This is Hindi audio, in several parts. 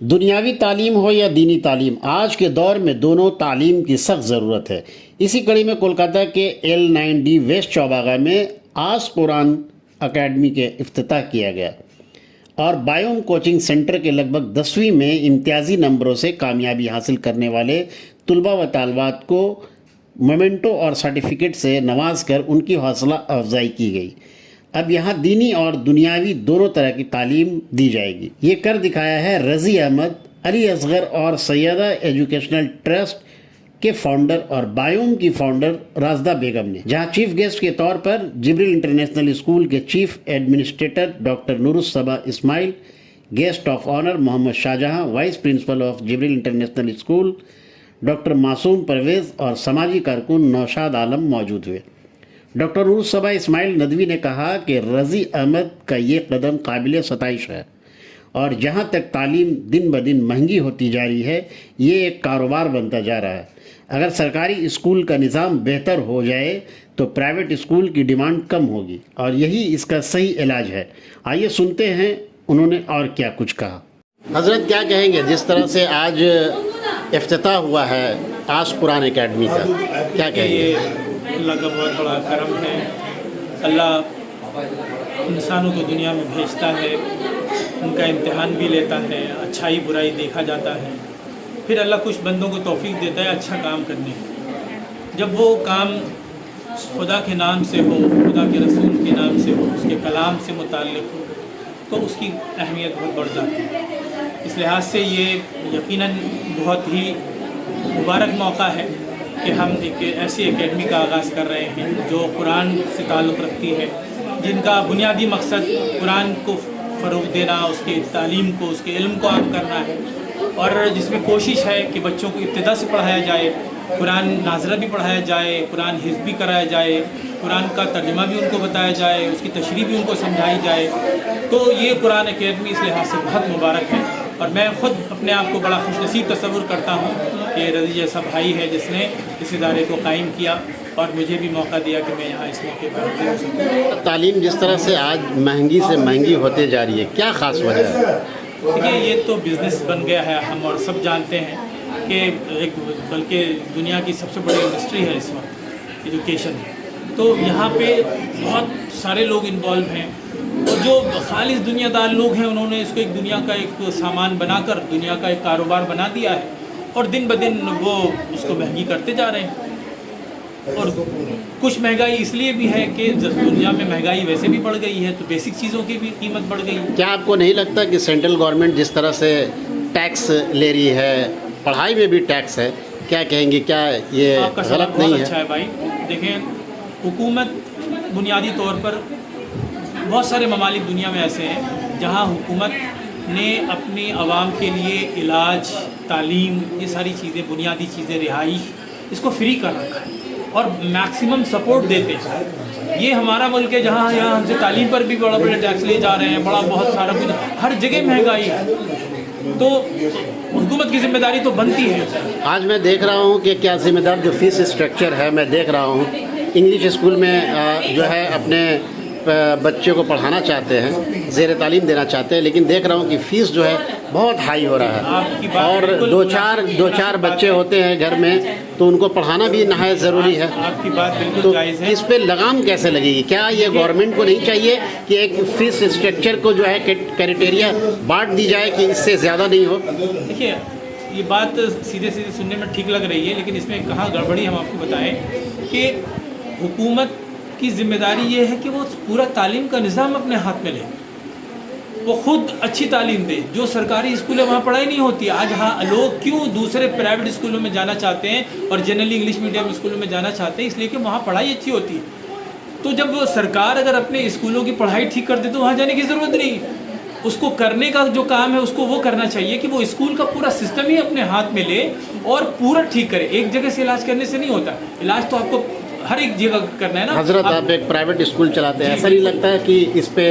दुनियावी तालीम हो या दीनी तालीम, आज के दौर में दोनों तालीम की सख्त ज़रूरत है। इसी कड़ी में कोलकाता के L9D वेस्ट चौबागा में आस कुरान अकेडमी के इफ्तिताह किया गया और बायोम कोचिंग सेंटर के लगभग 10वीं में इम्तियाजी नंबरों से कामयाबी हासिल करने वाले तुलबा व तालबात को मोमेंटो और सर्टिफिकेट से नवाज कर उनकी हौसला अफजाई की गई। अब यहाँ दीनी और दुनियावी दोनों तरह की तालीम दी जाएगी। ये कर दिखाया है रज़ी अहमद, अली असगर और सैयदा एजुकेशनल ट्रस्ट के फाउंडर और बायोम की फाउंडर राजदा बेगम ने, जहाँ चीफ गेस्ट के तौर पर जिब्रिल इंटरनेशनल स्कूल के chief administrator doctor Noorussaba Ismail, guest of honour Mohammad Shahjahan, vice principal of Jibril international school doctor Masoom Parvez और समाजी कारकुन नौशाद आलम मौजूद हुए। डॉक्टर नूरुस्सबा इस्माइल नदवी ने कहा कि रज़ी अहमद का ये कदम काबिल सताइश है और जहाँ तक तालीम दिन ब दिन महंगी होती जा रही है, ये एक कारोबार बनता जा रहा है। अगर सरकारी स्कूल का निज़ाम बेहतर हो जाए तो प्राइवेट स्कूल की डिमांड कम होगी और यही इसका सही इलाज है। आइए सुनते हैं उन्होंने और क्या कुछ कहा। हज़रत, क्या कहेंगे जिस तरह से आज इफ्तिताह हुआ है आस कुरान अकेडमी का, क्या कहेंगे? अल्लाह का बहुत बड़ा करम है। अल्लाह इंसानों को दुनिया में भेजता है, उनका इम्तिहान भी लेता है, अच्छाई बुराई देखा जाता है, फिर अल्लाह कुछ बंदों को तौफीक देता है अच्छा काम करने की। जब वो काम खुदा के नाम से हो, खुदा के रसूल के नाम से हो, उसके कलाम से मुताल्लिक़ हो, तो उसकी अहमियत बहुत बढ़ जाती है। इस लिहाज से ये यकीनन बहुत ही मुबारक मौका है कि हम एक ऐसी एकेडमी का आगाज़ कर रहे हैं जो कुरान से ताल्लुक़ रखती है, जिनका बुनियादी मकसद कुरान को फ़रोग़ देना, उसके तालीम को, उसके इल्म को आम करना है और जिसमें कोशिश है कि बच्चों को इब्तिदा से पढ़ाया जाए, कुरान नाज़रा भी पढ़ाया जाए, कुरान हिफ्ज़ भी कराया जाए, कुरान का तर्जुमा भी उनको बताया जाए, उसकी तशरीह भी उनको समझाई जाए। तो ये कुरान अकेडमी इस लिहाज से बहुत मुबारक है और मैं ख़ुद अपने आप को बड़ा खुशनसीब तस्वुर करता हूँ कि रज़ी जैसा भाई है जिसने इस इदारे को कायम किया और मुझे भी मौका दिया कि मैं यहाँ इस मौके पर हो सकूँ। तालीम जिस तरह से आज महंगी से महंगी होते जा रही है, क्या ख़ास वजह है? देखिए, ये तो बिज़नेस बन गया है, हम और सब जानते हैं कि एक बल्कि दुनिया की सबसे बड़ी इंडस्ट्री है इस वक्त एजुकेशन। तो यहाँ पे बहुत सारे लोग इन्वॉल्व हैं और जो खालिस दुनियादार लोग हैं उन्होंने इसको एक दुनिया का एक सामान बनाकर दुनिया का एक कारोबार बना दिया है और दिन ब दिन वो उसको महंगी करते जा रहे हैं। और कुछ महंगाई इसलिए भी है कि दुनिया में महंगाई वैसे भी बढ़ गई है तो बेसिक चीज़ों की भी कीमत बढ़ गई। क्या आपको नहीं लगता कि सेंट्रल गवर्नमेंट जिस तरह से टैक्स ले रही है, पढ़ाई में भी टैक्स है, क्या कहेंगे, क्या ये गलत नहीं है? अच्छा है भाई, देखें, हुकूमत बुनियादी तौर पर बहुत सारे ममालिक दुनिया में ऐसे हैं जहाँ हुकूमत ने अपनी आवाम के लिए इलाज, तालीम, ये सारी चीज़ें, बुनियादी चीज़ें, रिहाइश, इसको फ्री कर रखा है और मैक्सिमम सपोर्ट देते हैं। ये हमारा मुल्क है जहाँ यहाँ हमसे तालीम पर भी बड़ा बड़ा टैक्स ले जा रहे हैं, बड़ा बहुत सारा कुछ, हर जगह महंगाई है। तो हुकूमत की जिम्मेदारी तो बनती है। आज मैं देख रहा हूँ कि क्या जिम्मेदार जो फीस स्ट्रक्चर है, मैं देख रहा हूँ इंग्लिश स्कूल में जो है अपने बच्चे को पढ़ाना चाहते हैं, ज़ेर तालीम देना चाहते हैं, लेकिन देख रहा हूँ कि फ़ीस जो है बहुत हाई हो रहा है और दो चार बच्चे होते हैं घर में तो उनको पढ़ाना भी नहायत ज़रूरी है। आपकी बात बिल्कुल तो जायज़ है। इस पे लगाम कैसे लगेगी? क्या ये गवर्नमेंट को नहीं चाहिए कि एक फ़ीस स्ट्रक्चर को जो है क्राइटेरिया बांट दी जाए कि इससे ज़्यादा नहीं हो? देखिए, ये बात सीधे सीधे सुनने में ठीक लग रही है, लेकिन इसमें कहाँ गड़बड़ी हम आपको बताएं कि हुकूमत की ज़िम्मेदारी ये है कि वो पूरा तालीम का निज़ाम अपने हाथ में ले, वो ख़ुद अच्छी तालीम दे। जो सरकारी स्कूल है वहाँ पढ़ाई नहीं होती। आज हाँ, लोग क्यों दूसरे प्राइवेट स्कूलों में जाना चाहते हैं और जनरली इंग्लिश मीडियम स्कूलों में जाना चाहते हैं? इसलिए कि वहाँ पढ़ाई अच्छी होती है। तो जब सरकार अगर अपने स्कूलों की पढ़ाई ठीक कर दे तो वहाँ जाने की ज़रूरत नहीं। उसको करने का जो काम है उसको वो करना चाहिए कि वो स्कूल का पूरा सिस्टम ही अपने हाथ में ले और पूरा ठीक करे। एक जगह से इलाज करने से नहीं होता, इलाज तो आपको हर एक जगह करना है ना। हजरत, आप एक प्राइवेट स्कूल चलाते हैं, ऐसा नहीं लगता है कि इस पे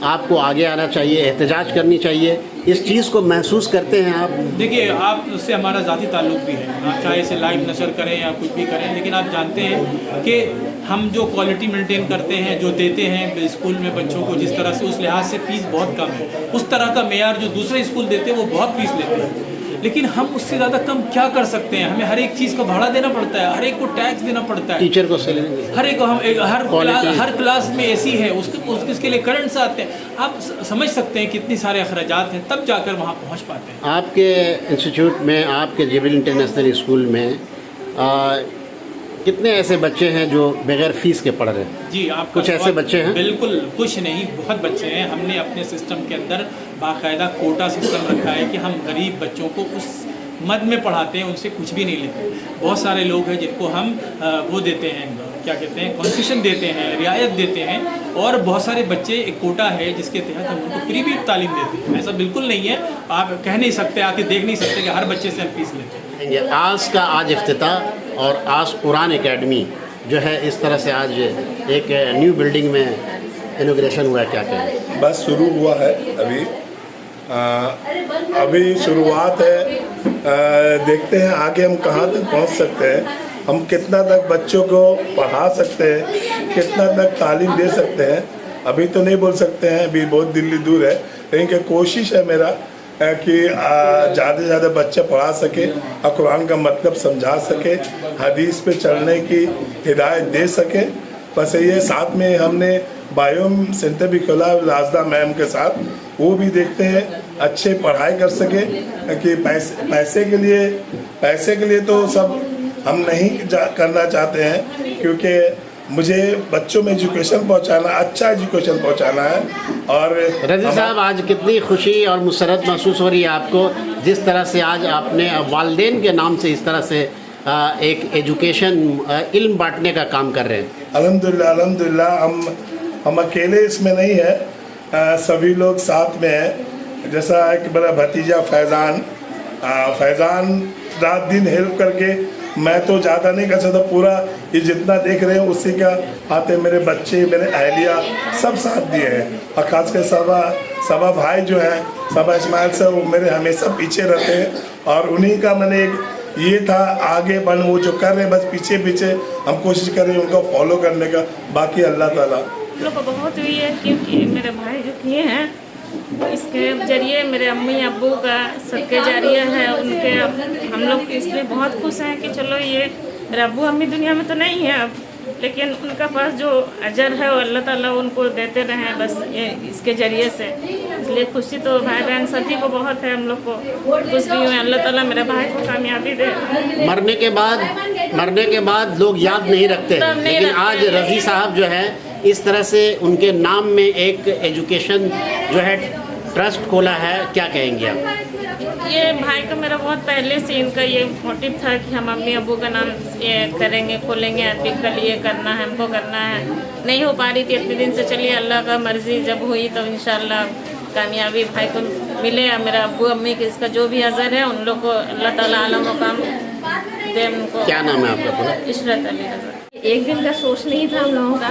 आपको आगे आना चाहिए, एहतजाज करनी चाहिए इस चीज़ को महसूस करते हैं आप? देखिए, आप उससे हमारा ज़ाती ताल्लुक़ भी है, आप चाहे इसे लाइव नशर करें या कुछ भी करें, लेकिन आप जानते हैं कि हम जो क्वालिटी मेंटेन करते हैं, जो देते हैं स्कूल में बच्चों को जिस तरह से, उस लिहाज से फ़ीस बहुत कम है। उस तरह का मेयार जो दूसरे स्कूल देते हैं वो बहुत फ़ीस लेते हैं, लेकिन हम उससे ज़्यादा कम क्या कर सकते हैं? हमें हर एक चीज़ का भाड़ा देना पड़ता है, हर एक को टैक्स देना पड़ता है, टीचर को सैलरी, हर एक को हम हर क्लास में एसी है, उसके लिए करंट्स आते हैं। आप समझ सकते हैं कितनी सारे अखराजात हैं, तब जाकर वहाँ पहुँच पाते हैं। आपके इंस्टीट्यूट में, आपके जिब्रील इंटरनेशनल स्कूल में कितने ऐसे बच्चे हैं जो बगैर फीस के पढ़ रहे हैं? जी, आप कुछ ऐसे बच्चे हैं? बिल्कुल, कुछ नहीं, बहुत बच्चे हैं। हमने अपने सिस्टम के अंदर बाकायदा कोटा सिस्टम रखा है कि हम गरीब बच्चों को उस मद में पढ़ाते हैं, उनसे कुछ भी नहीं लेते। बहुत सारे लोग हैं जिनको हम वो देते हैं, क्या कहते हैं, कंसेशन देते हैं, रियायत देते हैं, और बहुत सारे बच्चे, एक कोटा है जिसके तहत हम उनको फ्री भी तालीम देते हैं। ऐसा बिल्कुल नहीं है, आप कह नहीं सकते, आके देख नहीं सकते कि हर बच्चे से हम फीस लेते हैं। आज का इफ्तिताह और आज कुरान एकेडमी जो है, इस तरह से आज एक न्यू बिल्डिंग में इनॉग्रेशन हुआ है, क्या कहें? बस शुरू हुआ है अभी शुरुआत है। देखते हैं आगे हम कहाँ तक पहुँच सकते हैं, हम कितना तक बच्चों को पढ़ा सकते हैं, कितना तक तालीम दे सकते हैं, अभी तो नहीं बोल सकते हैं, अभी बहुत दिल्ली दूर है। लेकिन कोशिश है मेरा कि ज़्यादा से ज़्यादा बच्चे पढ़ा सके और कुरान का मतलब समझा सके, हदीस पे चलने की हिदायत दे सके। बस ये साथ में हमने बायोम सेंटर भी खोला राजदा मैम के साथ, वो भी देखते हैं अच्छे पढ़ाई कर सके कि पैसे के लिए तो सब हम नहीं करना चाहते हैं, क्योंकि मुझे बच्चों में एजुकेशन पहुंचाना, अच्छा एजुकेशन पहुंचाना है। और रजी साहब, आज कितनी खुशी और मुसरत महसूस हो रही है आपको, जिस तरह से आज आपने वालिदैन के नाम से इस तरह से एक एजुकेशन, इल्म बांटने का काम कर रहे हैं? अल्हम्दुलिल्लाह हम अकेले इसमें नहीं है, सभी लोग साथ में हैं। जैसा एक मेरा भतीजा फैज़ान रात दिन हेल्प करके, मैं तो ज़्यादा नहीं कर सकता, पूरा ये जितना देख रहे हैं उसी का आते मेरे बच्चे, मेरे अहलिया सब साथ दिए हैं। और खास कर सबा भाई जो हैं, सबा इस्माइल से, वो मेरे हमेशा पीछे रहते हैं, और उन्हीं का मैंने ये था आगे बढ़, वो जो कर रहे हैं बस पीछे हम कोशिश करें उनको फॉलो करने का। बाकी अल्लाह ताला लोग को बहुत हुई है, क्योंकि मेरे भाई जो किए हैं इसके जरिए मेरे अम्मी अब्बू का सदके जारिया है उनके। हम लोग इसलिए बहुत खुश हैं कि चलो ये मेरे अब्बू अम्मी दुनिया में तो नहीं है अब, लेकिन उनका पास जो अजर है वो अल्लाह ताला उनको देते रहें बस ये इसके ज़रिए से। इसलिए खुशी तो भाई बहन सभी को बहुत है, हम लोग को खुश भी हुए। अल्लाह ताला मेरे भाई को कामयाबी दे। मरने के बाद लोग याद नहीं रखते हैं, लेकिन आज रज़ी साहब जो है इस तरह से उनके नाम में एक एजुकेशन जो है ट्रस्ट खोला है, क्या कहेंगे आप? ये भाई का मेरा बहुत पहले से इनका ये मोटिव था कि हम अम्मी अबू का नाम ये करेंगे, खोलेंगे, अतीक का लिए करना है, हमको करना है। नहीं हो पा रही थी इतने दिन से, चलिए अल्लाह का मर्ज़ी जब हुई तो इंशाल्लाह कामयाबी भाई को मिले। मेरा अब्बू अम्मी के इसका जो भी अज़र है उन लोग को अल्लाह ताला आला मुकाम दे उनको। क्या नाम है आपका पूरा? इशरत अली रज़ा। एक दिन का सोच नहीं था हम लोगों का,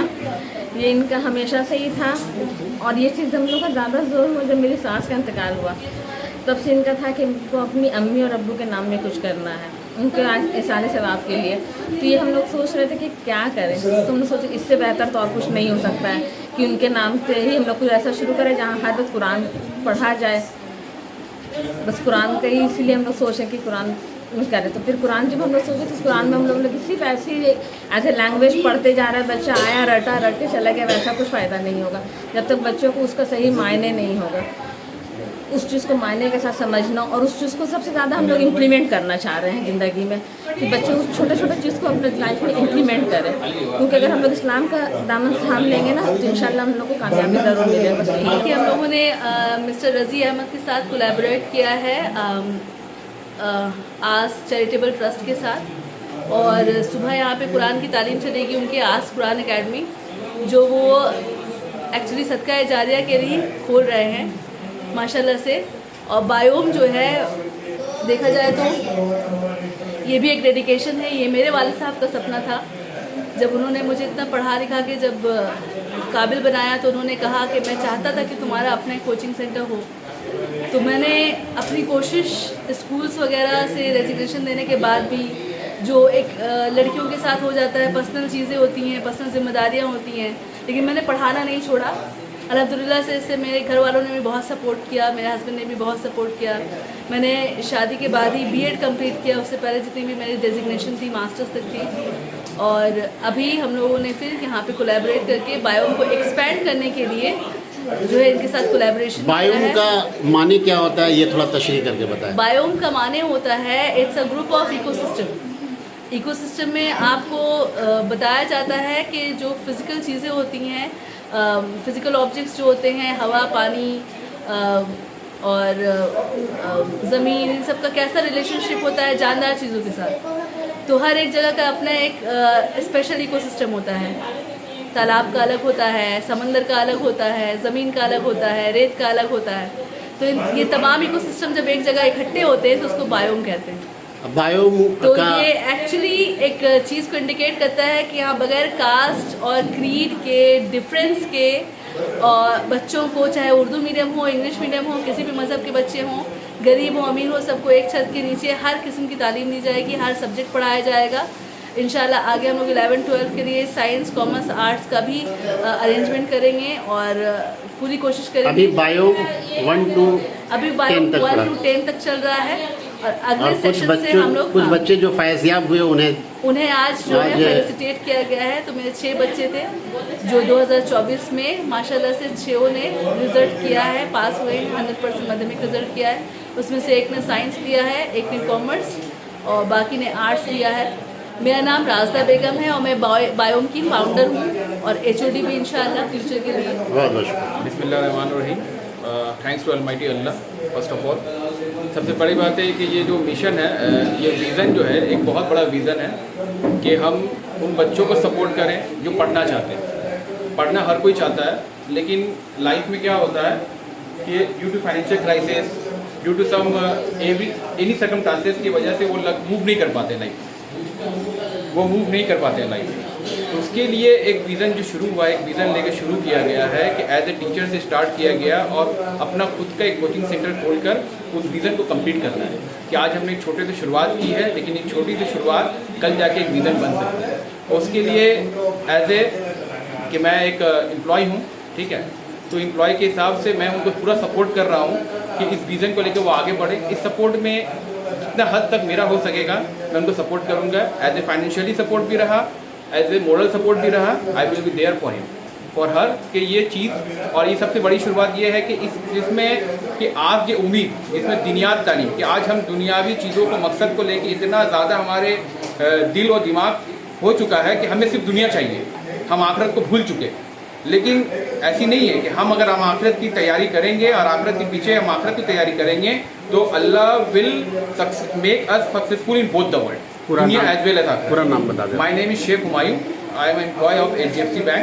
ये इनका हमेशा से ही था। और ये चीज़ हम लोग का ज़्यादा जोर हुआ जब मेरी सास का इंतकाल हुआ, तब से इनका था कि इनको अपनी अम्मी और अब्बू के नाम में कुछ करना है, उनके इसाले सवाब के लिए। तो ये हम लोग सोच रहे थे कि क्या करें, तो हम लोग सोचे इससे बेहतर तो और कुछ नहीं हो सकता है कि उनके नाम से ही हम लोग कुछ ऐसा शुरू करें जहाँ हर वक्त कुरान पढ़ा जाए, बस कुरान का ही। इसीलिए हम लोग सोचें कि कुरान करें। तो फिर कुरान जब हम लोग सोचे तो कुरान में हम लोग सिर्फ ऐसी एज ए लैंग्वेज पढ़ते जा रहा है, बच्चा आया रट के चला गया, वैसा कुछ फ़ायदा नहीं होगा जब तक बच्चों को उसका सही मायने नहीं होगा। उस चीज़ को मायने के साथ समझना, और उस चीज़ को सबसे ज़्यादा हम लोग इम्प्लीमेंट करना चाह रहे हैं ज़िंदगी में, कि बच्चे उस छोटे छोटे चीज़ को अपने लाइफ में इम्प्लीमेंट करें। क्योंकि अगर हम लोग इस्लाम का दामन थाम लेंगे ना तो इंशाल्लाह हम लोग को कामयाबी ज़रूर मिलेगा। कि हम लोगों ने मिस्टर रज़ी अहमद के साथ कोलैबोरेट किया है आस चैरिटेबल ट्रस्ट के साथ, और सुबह यहाँ पे कुरान की तालीम चलेगी उनके आस कुरान एकेडमी, जो वो एक्चुअली सदका जारिया के लिए खोल रहे हैं माशाल्लाह से। और बायोम जो है देखा जाए तो ये भी एक डेडिकेशन है। ये मेरे वालिद साहब का सपना था, जब उन्होंने मुझे इतना पढ़ा लिखा के जब काबिल बनाया तो उन्होंने कहा कि मैं चाहता था कि तुम्हारा अपना कोचिंग सेंटर हो, तो मैंने अपनी कोशिश स्कूल्स वगैरह से रेजिग्नेशन देने के बाद भी जो एक लड़कियों के साथ हो जाता है, पर्सनल चीज़ें होती हैं, पर्सनल जिम्मेदारियाँ होती हैं, लेकिन मैंने पढ़ाना नहीं छोड़ा। अल्हम्दुलिल्लाह से इससे मेरे घर वालों ने भी बहुत सपोर्ट किया, मेरे हस्बैंड ने भी बहुत सपोर्ट किया। मैंने शादी के बाद ही बीएड कंप्लीट किया, उससे पहले जितनी भी मेरी डेजिग्नेशन थी मास्टर्स तक थी। और अभी हम लोगों ने फिर यहाँ पे कोलैबोरेट करके बायोम को एक्सपेंड करने के लिए जो है इनके साथ कोलैबोरेशन। बायोम का माने क्या होता है, ये थोड़ा तशरीह करके बताएं। बायोम का माने होता है it's a group of ecosystem. Ecosystem में आपको बताया जाता है कि जो फिज़िकल चीज़ें होती हैं, फिज़िकल ऑब्जेक्ट्स जो होते हैं, हवा, पानी और ज़मीन, इन सब का कैसा रिलेशनशिप होता है जानदार चीज़ों के साथ। तो हर एक जगह का अपना एक स्पेशल इकोसिस्टम होता है। तालाब का अलग होता है, समंदर का अलग होता है, ज़मीन का अलग होता है, रेत का अलग होता है। तो ये तमाम इकोसिस्टम जब एक जगह इकट्ठे होते हैं तो उसको बायोम कहते हैं। बायोम तो का ये एक्चुअली एक चीज़ को इंडिकेट करता है कि यहाँ बगैर कास्ट और क्रीड के, डिफरेंस के, और बच्चों को चाहे उर्दू मीडियम हो, इंग्लिश मीडियम हो, किसी भी मज़हब के बच्चे हों, गरीब हो, अमीर हो, सबको एक छत के नीचे हर किस्म की तालीम दी जाएगी, हर सब्जेक्ट पढ़ाया जाएगा। इंशाल्लाह आगे हम लोग 11-12 के लिए साइंस, कॉमर्स, आर्ट्स का भी अरेंजमेंट करेंगे और पूरी कोशिश करेंगे। अभी बायोम 1 to अभी बायोम 10 तक 1 पढ़ा। to 10 तक चल रहा है और अगले और कुछ सेशन से हम लोग कुछ बच्चे जो फैज़याब हुए उन्हें आज जो है आज- फेलिसिटेट किया गया है। तो मेरे 6 बच्चे थे जो 2024 में माशाल्लाह से 6 ने रिजल्ट किया है, पास हुए, 100% माध्यमिक रिजल्ट किया है। उसमें से एक ने साइंस लिया है, एक ने कॉमर्स और बाकी ने आर्ट्स लिया है। मेरा नाम राजदा बेगम है और मैं बायोम की फाउंडर हूँ और HOD भी इंशाल्लाह फ्यूचर के लिए। बहुत बहुत शुक्रिया। बिस्मिल्लाहिर्रहमानिर्रहीम। Thanks to almighty Allah first of all. सबसे बड़ी बात है कि ये जो मिशन है, ये विज़न जो है एक बहुत बड़ा विज़न है कि हम उन बच्चों को सपोर्ट करें जो पढ़ना चाहते हैं। पढ़ना हर कोई चाहता है, लेकिन लाइफ में क्या होता है कि due to financial crisis, due to some any circumstances की वजह से वो मूव नहीं कर पाते लाइफ में। तो उसके लिए एक विज़न जो शुरू हुआ, एक विज़न लेकर शुरू किया गया है कि एज ए टीचर से स्टार्ट किया गया और अपना खुद का एक कोचिंग सेंटर खोलकर उस विज़न को कंप्लीट करना है। कि आज हमने एक छोटे से शुरुआत की है, लेकिन एक छोटी सी शुरुआत कल जाके एक विज़न बन सकती है। उसके लिए एज ए कि मैं एक एम्प्लॉय हूँ, ठीक है, तो एम्प्लॉय के हिसाब से मैं उनको पूरा सपोर्ट कर रहा हूँ कि इस विज़न को लेकर वो आगे बढ़े। इस सपोर्ट में जितना हद तक मेरा हो सकेगा मैं उनको सपोर्ट करूँगा। एज ए फाइनेंशियली सपोर्ट भी रहा, एज ए मोरल सपोर्ट भी रहा। I will be there for him, for her, कि ये चीज़। और ये सबसे बड़ी शुरुआत ये है कि इसमें कि आज की उम्मीद, इसमें दुनियात तालीम, कि आज हम दुनियावी चीज़ों को, मकसद को लेके इतना ज़्यादा हमारे दिल और दिमाग हो चुका है कि हमें सिर्फ दुनिया चाहिए, हम आखिरत को भूल चुके। लेकिन ऐसी नहीं है कि अगर हम आखिरत की तैयारी करेंगे और आखिरत के पीछे हम आखिरत की तैयारी करेंगे तो Allah will make us successful in both the world, दुनिया एज वेल एज आखिरत। पूरा नाम बता दें। My name is Sheikh Humayun, I am employ of HDFC bank.